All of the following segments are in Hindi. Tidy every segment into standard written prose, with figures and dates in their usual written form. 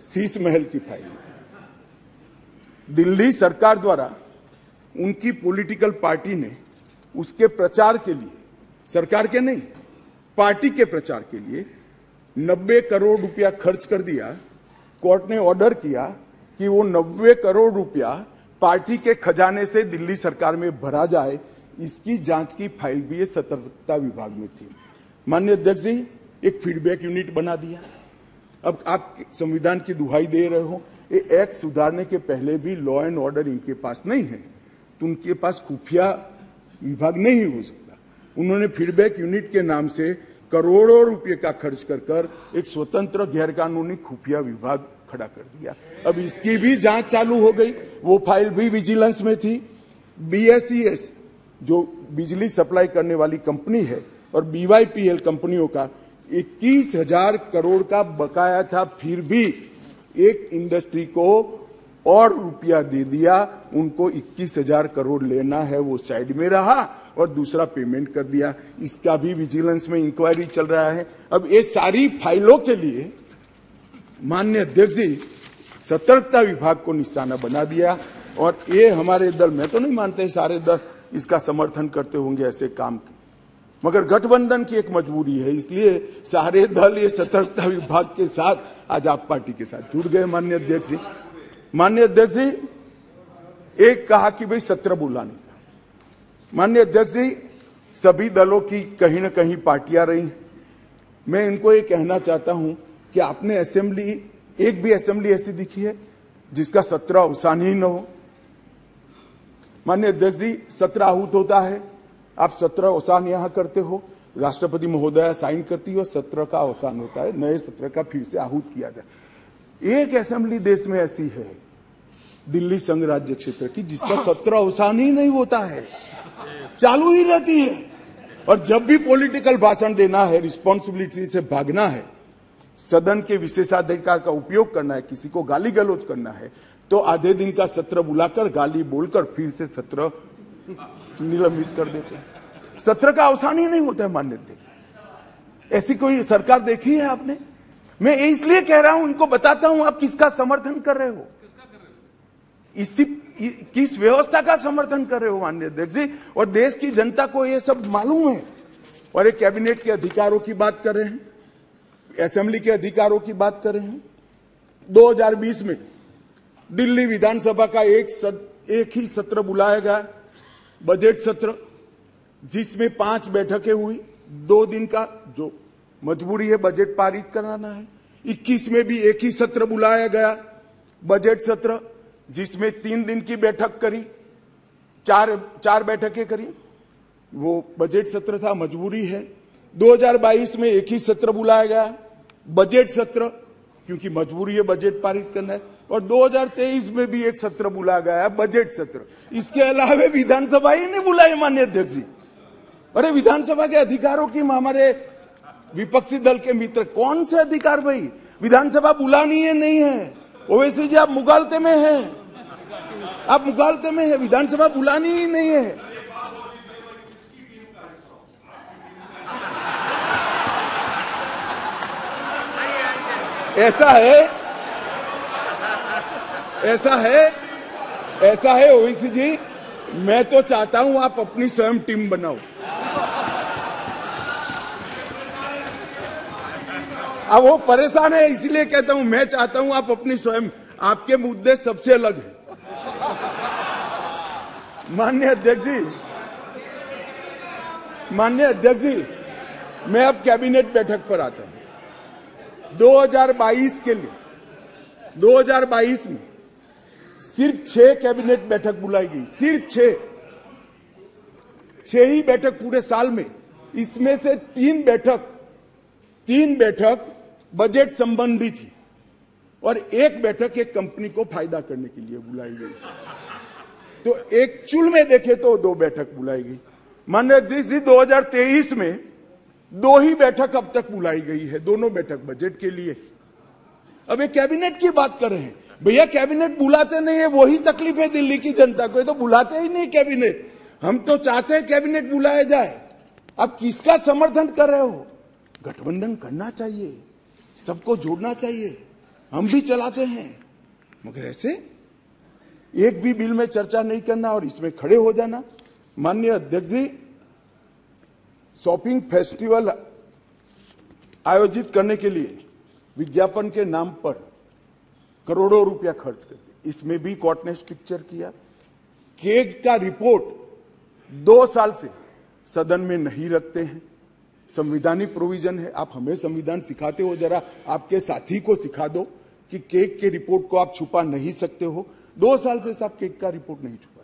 शीश महल की फाइल। दिल्ली सरकार द्वारा उनकी पॉलिटिकल पार्टी ने उसके प्रचार के लिए, सरकार के नहीं, पार्टी के प्रचार के लिए 90 करोड़ रुपया खर्च कर दिया। कोर्ट ने ऑर्डर किया कि वो 90 करोड़ रुपया पार्टी के खजाने से दिल्ली सरकार में भरा जाए। इसकी जांच की फाइल भी ये सतर्कता विभाग में थी। माननीय अध्यक्ष जी, एक फीडबैक यूनिट बना दिया। अब आप संविधान की दुहाई दे रहे हो, ये एक्ट सुधारने के पहले भी लॉ एंड ऑर्डर इनके पास नहीं है, तो उनके पास खुफिया विभाग नहीं हो सकता। उन्होंने फीडबैक यूनिट के नाम से करोड़ों रुपए का खर्च कर एक स्वतंत्र गैरकानूनी खुफिया विभाग खड़ा कर दिया। अब इसकी भी जांच चालू हो गई, वो फाइल भी विजिलेंस में थी। BSES जो बिजली सप्लाई करने वाली कंपनी है और BYPL कंपनियों का 21,000 करोड़ का बकाया था, फिर भी एक इंडस्ट्री को और रुपया दे दिया। उनको 21,000 करोड़ लेना है, वो साइड में रहा और दूसरा पेमेंट कर दिया। इसका भी विजिलेंस में इंक्वायरी चल रहा है। अब ये सारी फाइलों के लिए माननीय अध्यक्ष जी सतर्कता विभाग को निशाना बना दिया। और ये हमारे दल, मैं तो नहीं मानते सारे दल इसका समर्थन करते होंगे ऐसे काम के, मगर गठबंधन की एक मजबूरी है, इसलिए सारे दल ये सतर्कता विभाग के साथ आज आप पार्टी के साथ जुड़ गए। माननीय अध्यक्ष जी, माननीय अध्यक्ष जी, एक कहा कि भाई सत्र बुलाने का। माननीय अध्यक्ष जी, सभी दलों की कहीं ना कहीं पार्टियां रही। मैं इनको ये कहना चाहता हूं कि आपने असेंबली, एक भी असेंबली ऐसी दिखी है जिसका सत्र अवसान ही न हो। माननीय अध्यक्ष जी, सत्र आहूत होता है, आप सत्र अवसान यहां करते हो, राष्ट्रपति महोदया साइन करती है, सत्र का अवसान होता है, नए सत्र का फिर से आहूत किया जाए। एक असेंबली देश में ऐसी है दिल्ली संघ राज्य क्षेत्र की जिसका सत्र अवसान ही नहीं होता है, चालू ही रहती है। और जब भी पॉलिटिकल भाषण देना है, रिस्पॉन्सिबिलिटी से भागना है, सदन के विशेषाधिकार का उपयोग करना है, किसी को गाली गलौज करना है, तो आधे दिन का सत्र बुलाकर गाली बोलकर फिर से सत्र निलंबित कर देते हैं। सत्र का अवसान ही नहीं होता है। मान्य देखिए, ऐसी कोई सरकार देखी है आपने? मैं इसलिए कह रहा हूं, इनको बताता हूं आप किसका समर्थन कर रहे हो, इसी किस व्यवस्था का समर्थन कर रहे हो माननीय अध्यक्ष जी। और देश की जनता को यह सब मालूम है। और एक कैबिनेट के अधिकारों की बात कर रहे हैं, असेंबली के अधिकारों की बात कर रहे हैं। 2020 में दिल्ली विधानसभा का एक ही सत्र बुलाया गया, बजट सत्र, जिसमें 5 बैठकें हुई। 2 दिन का जो मजबूरी है, बजट पारित कराना है। 21 में भी एक ही सत्र बुलाया गया, बजट सत्र, जिसमें 3 दिन की बैठक करी, 4 बैठकें करी। वो बजट सत्र था, मजबूरी है। 2022 में एक ही सत्र बुलाया गया, बजट सत्र, क्योंकि मजबूरी है, बजट पारित करना है। और 2023 में भी एक सत्र बुलाया गया, बजट सत्र। इसके अलावा विधानसभा ही नहीं बुलाई माननीय अध्यक्ष जी। अरे विधानसभा के अधिकारों की हमारे विपक्षी दल के मित्र, कौन से अधिकार भाई? विधानसभा बुलानी है नहीं है? ओवैसी जी, आप मुगालते में हैं, आप मुगालते में है, विधानसभा बुलानी ही नहीं है। ऐसा है ओवैसी जी, मैं तो चाहता हूं आप अपनी स्वयं टीम बनाओ। अब वो परेशान है, इसलिए कहता हूं, मैं चाहता हूं आप अपनी स्वयं, आपके मुद्दे सबसे अलग है। माननीय अध्यक्ष जी, मैं अब कैबिनेट बैठक पर आता हूं। 2022 के लिए 2022 में सिर्फ 6 कैबिनेट बैठक बुलाई गई, सिर्फ 6 ही बैठक पूरे साल में। इसमें से 3 बैठक बजट संबंधी थी और 1 बैठक एक कंपनी को फायदा करने के लिए बुलाई गई। तो एक्चुअल में देखे तो 2 बैठक बुलाई गई। माननीय अध्यक्ष जी, 2023 में 2 ही बैठक अब तक बुलाई गई है, दोनों बैठक बजट के लिए। अब ये कैबिनेट की बात कर रहे हैं भैया, कैबिनेट बुलाते नहीं है, वही तकलीफ है दिल्ली की जनता को। ये तो बुलाते ही नहीं कैबिनेट। हम तो चाहते हैं कैबिनेट बुलाया जाए। अब किसका समर्थन कर रहे हो? गठबंधन करना चाहिए, सबको जोड़ना चाहिए। हम भी चलाते हैं, मगर ऐसे एक भी बिल में चर्चा नहीं करना और इसमें खड़े हो जाना। माननीय अध्यक्ष जी, शॉपिंग फेस्टिवल आयोजित करने के लिए विज्ञापन के नाम पर करोड़ों रुपया खर्च कर दिए, इसमें भी कोर्ट ने स्ट्रिक्चर किया। केग का रिपोर्ट 2 साल से सदन में नहीं रखते हैं, संवैधानिक प्रोविजन है। आप हमें संविधान सिखाते हो, जरा आपके साथी को सिखा दो कि केग के रिपोर्ट को आप छुपा नहीं सकते हो। 2 साल से साहब केग का रिपोर्ट नहीं छुपा,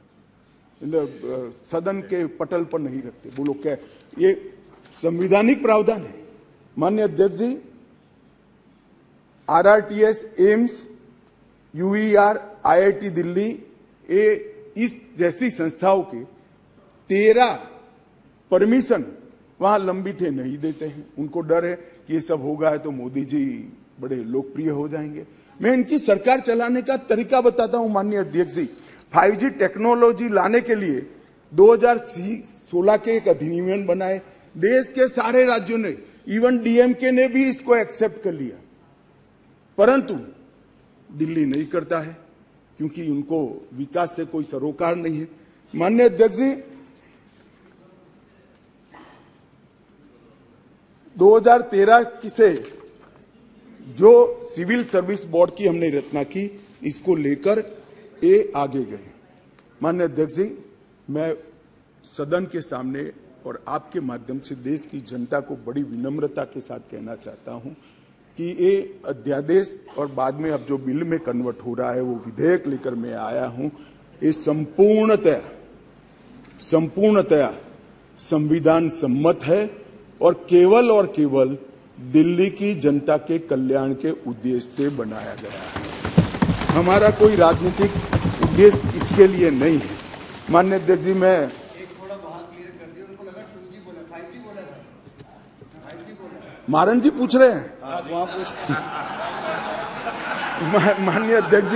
सदन के पटल पर नहीं रखते। बोलो क्या ये संवैधानिक प्रावधान है? माननीय अध्यक्ष जी, RRTS, AIIMS, UER, IIT Delhi, इस जैसी संस्थाओं के 13 परमिशन वहां लंबित है, नहीं देते हैं। उनको डर है कि ये सब होगा है तो मोदी जी बड़े लोकप्रिय हो जाएंगे। मैं इनकी सरकार चलाने का तरीका बताता हूं माननीय अध्यक्ष जी। 5G टेक्नोलॉजी लाने के लिए 2016 के एक अधिनियम बनाए, देश के सारे राज्यों ने, इवन DMK ने भी इसको एक्सेप्ट कर लिया, परंतु दिल्ली नहीं करता है क्योंकि उनको विकास से कोई सरोकार नहीं है। माननीय अध्यक्ष जी, 2013 से जो सिविल सर्विस बोर्ड की हमने रचना की, इसको लेकर ये आगे गए। माननीय अध्यक्ष जी, मैं सदन के सामने और आपके माध्यम से देश की जनता को बड़ी विनम्रता के साथ कहना चाहता हूं कि ये अध्यादेश और बाद में अब जो बिल में कन्वर्ट हो रहा है वो विधेयक लेकर मैं आया हूं, ये संपूर्णतया संविधान सम्मत है और केवल दिल्ली की जनता के कल्याण के उद्देश्य से बनाया गया है। हमारा कोई राजनीतिक उद्देश्य इसके लिए नहीं है। माननीय अध्यक्ष जी, मैं मारन जी पूछ रहे हैं, माननीय अध्यक्ष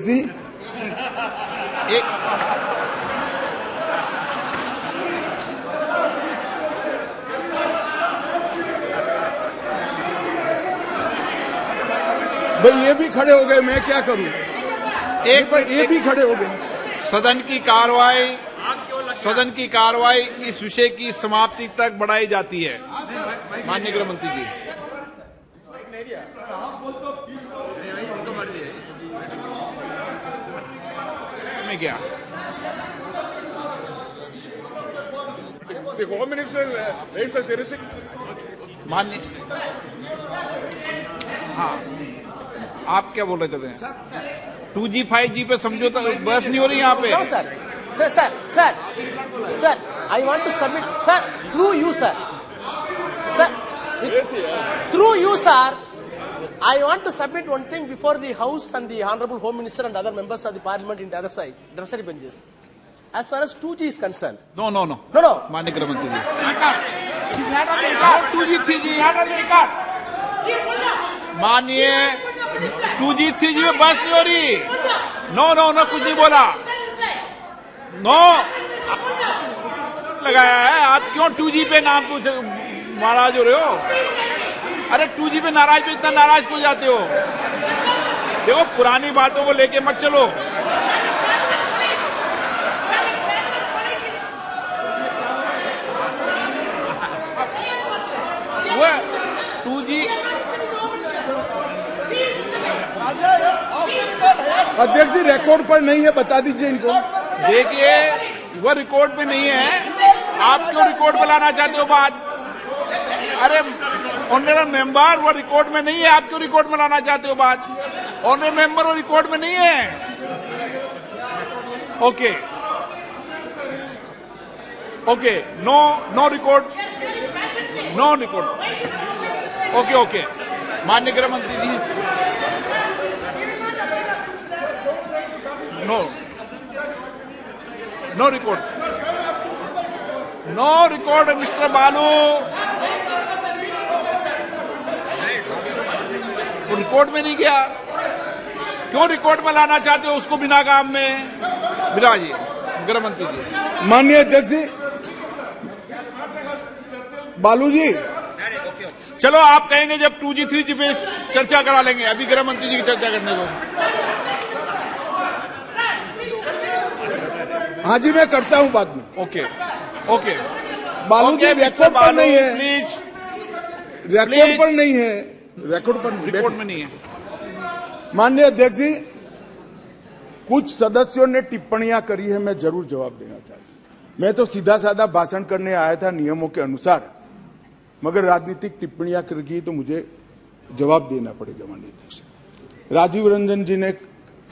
जी, भाई ये भी खड़े हो गए, मैं क्या करूं? ये भी खड़े हो गए। सदन की कार्रवाई इस विषय की समाप्ति तक बढ़ाई जाती है। माननीय गृह मंत्री जी, मैं क्या होम मिनिस्टर माननीय, हाँ, आप क्या बोल रहे थे? 2G 5G पे समझौता बहस नहीं हो रही यहाँ पे। Sir, I want to submit, sir, through you, sir, through you, sir, I want to submit one thing before the House and the Honorable Home Minister and other members of the Parliament in the other side, adversary benches. As far as 2G is concerned. No. माननीय गृह मंत्री जी, 2G 3G माननीय 2G 3G में बहस नहीं हो रही। नो कुछ नहीं बोला। नो लगाया है। आप क्यों 2G पे नाम पूछ नाराज हो रहे हो? अरे 2G पे नाराज पे इतना नाराज क्यों जाते हो? देखो, पुरानी बातों को लेके मत चलो। वो 2G अध्यक्ष जी रिकॉर्ड पर नहीं है, बता दीजिए इनको। देखिए, वो रिकॉर्ड पे नहीं है, आप क्यों रिकॉर्ड पे लाना चाहते हो बात? अरे ऑनरेबल मेंबर, वो रिकॉर्ड में नहीं है, आप क्यों रिकॉर्ड में लाना चाहते हो बात? ऑनरेबल मेंबर, वो रिकॉर्ड में नहीं है। Okay, no record, okay. माननीय गृह मंत्री जी, नो रिकॉर्ड मिस्टर बालू। वो रिकॉर्ड में नहीं गया, क्यों रिकॉर्ड में लाना चाहते हो उसको बिना काम में? बिराजिए गृह मंत्री जी। माननीय अध्यक्ष जी, बालू जी, चलो आप कहेंगे जब 2G 3G पे चर्चा करा लेंगे, अभी गृह मंत्री जी की चर्चा करने दो। हाँ जी, मैं करता हूं बाद में। ओके ओके बालू जी रिकॉर्ड पर नहीं है, प्लीज रिकॉर्ड पर नहीं है, रिकॉर्ड पर रिपोर्ट में नहीं है। माननीय अध्यक्ष जी, कुछ सदस्यों ने टिप्पणियां करी है, मैं जरूर जवाब देना चाहता हूं। मैं तो सीधा साधा भाषण करने आया था नियमों के अनुसार, मगर राजनीतिक टिप्पणियां कर गई तो मुझे जवाब देना पड़ेगा। माननीय अध्यक्ष, राजीव रंजन जी ने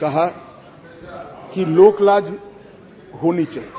कहा कि लोकलाज होनी चाहिए।